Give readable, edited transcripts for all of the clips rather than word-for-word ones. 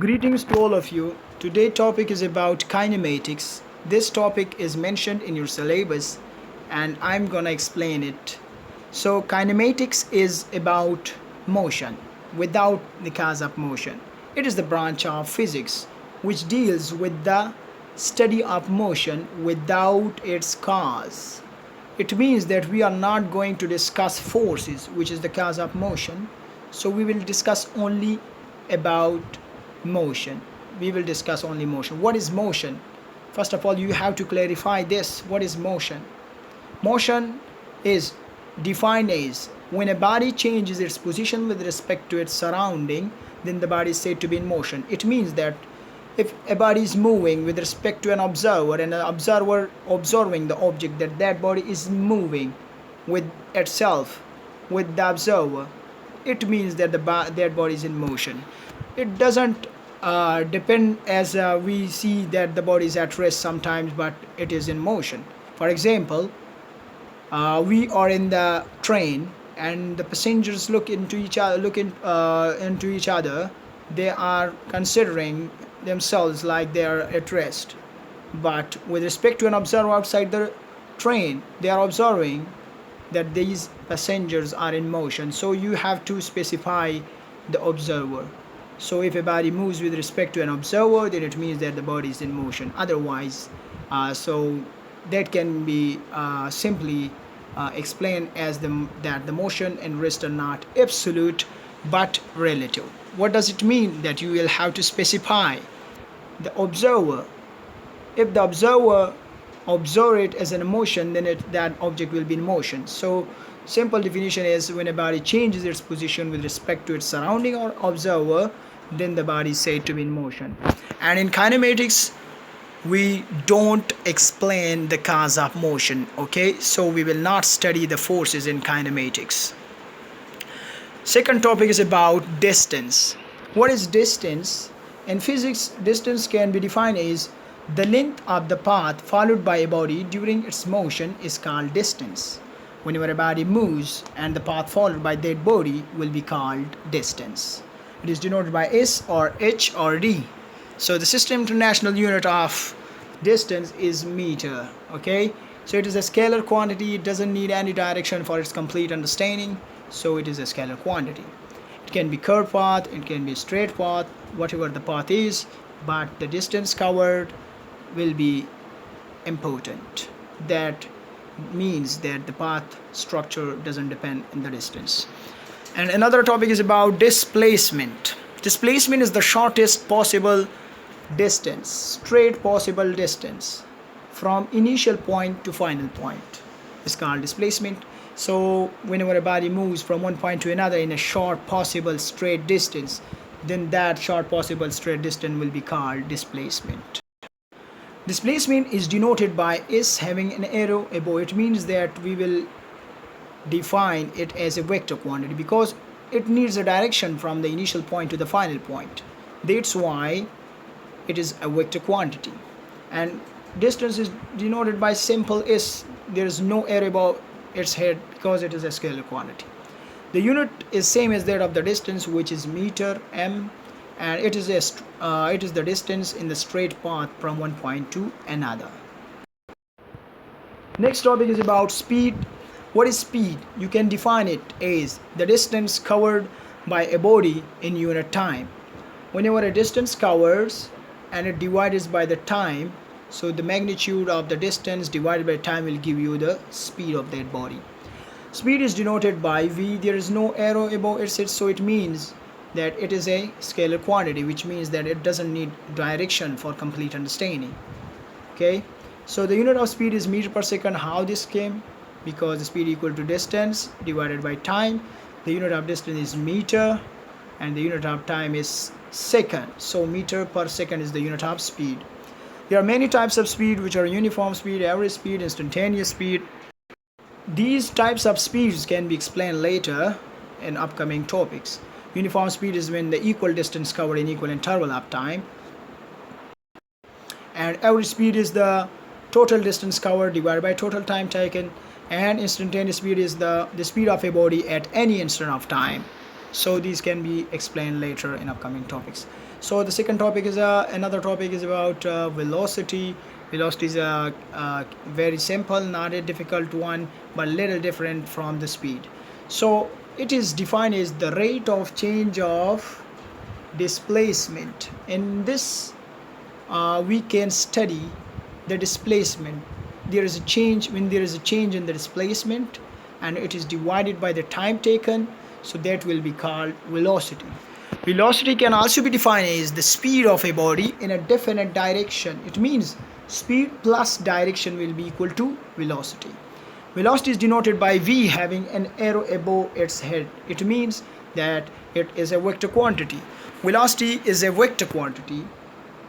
Greetings to all of you. Today's topic is about kinematics. This topic is mentioned in your syllabus and I'm gonna explain it. So kinematics is about motion without the cause of motion. It is the branch of physics which deals with the study of motion without its cause. It means that we are not going to discuss forces, which is the cause of motion. So we will discuss only about motion. We will discuss only motion. What is motion? First of all, you have to clarify this. What is motion? Motion is defined as when a body changes its position with respect to its surrounding, then the body is said to be in motion. It means that if a body is moving with respect to an observer and an observer observing the object, that body is moving with itself, with the observer, it means that that body is in motion. It doesn't depend as we see that the body is at rest sometimes, but it is in motion. For example, we are in the train and the passengers look into each other. They are considering themselves like they are at rest, but with respect to an observer outside the train, they are observing that these passengers are in motion. So you have to specify the observer. So if a body moves with respect to an observer, then it means that the body is in motion. Otherwise, so that can be simply explained as that the motion and rest are not absolute but relative. What does it mean? That you will have to specify the observer. If the observer observe it as an emotion, then that object will be in motion. So simple definition is when a body changes its position with respect to its surrounding or observer, then the body is said to be in motion. And in kinematics, we don't explain the cause of motion, okay? So we will not study the forces in kinematics. Second topic is about distance. What is distance? In physics, distance can be defined as the length of the path followed by a body during its motion is called distance. Whenever a body moves and the path followed by that body will be called distance. It is denoted by S or H or D. So the System International unit of distance is meter, okay? So it is a scalar quantity. It doesn't need any direction for its complete understanding. So it is a scalar quantity. It can be curved path, it can be straight path, whatever the path is, but the distance covered will be important. That means that the path structure doesn't depend on the distance. And another topic is about displacement. Displacement is the shortest possible distance, straight possible distance from initial point to final point is called displacement. So whenever a body moves from one point to another in a short possible straight distance, then that short possible straight distance will be called displacement. Displacement is denoted by S having an arrow above. It means that we will define it as a vector quantity because it needs a direction from the initial point to the final point. That's why it is a vector quantity. And distance is denoted by simple S. There is no arrow above its head because it is a scalar quantity. The unit is same as that of the distance, which is meter, m, and it is the distance in the straight path from one point to another. Next topic is about speed. What is speed? You can define it as the distance covered by a body in unit time. Whenever a distance covers and it divides by the time, so the magnitude of the distance divided by time will give you the speed of that body. Speed is denoted by v. There is no arrow above its head, so it means that it is a scalar quantity, which means that it doesn't need direction for complete understanding. Okay, so the unit of speed is meter per second. How this came? Because the speed equal to distance divided by time. The unit of distance is meter and the unit of time is second. So meter per second is the unit of speed. There are many types of speed, which are uniform speed, average speed, instantaneous speed. These types of speeds can be explained later in upcoming topics. Uniform speed is when the equal distance covered in equal interval of time. And average speed is the total distance covered divided by total time taken. And instantaneous speed is the speed of a body at any instant of time. So these can be explained later in upcoming topics. So the second topic is another topic is about velocity. Velocity is a very simple, not a difficult one, but a little different from the speed. So it is defined as the rate of change of displacement. In this we can study the displacement. There is a change when there is a change in the displacement, and it is divided by the time taken, so that will be called velocity. Velocity can also be defined as the speed of a body in a definite direction. It means speed plus direction will be equal to velocity. Velocity is denoted by v having an arrow above its head. It means that it is a vector quantity. Velocity is a vector quantity.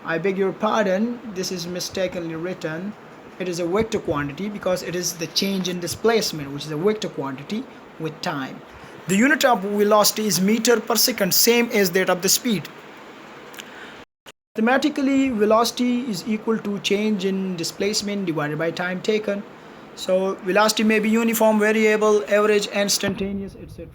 I beg your pardon, this is mistakenly written. It is a vector quantity because it is the change in displacement, which is a vector quantity with time. The unit of velocity is meter per second, same as that of the speed. Mathematically, velocity is equal to change in displacement divided by time taken. So velocity may be uniform, variable, average, instantaneous, etc.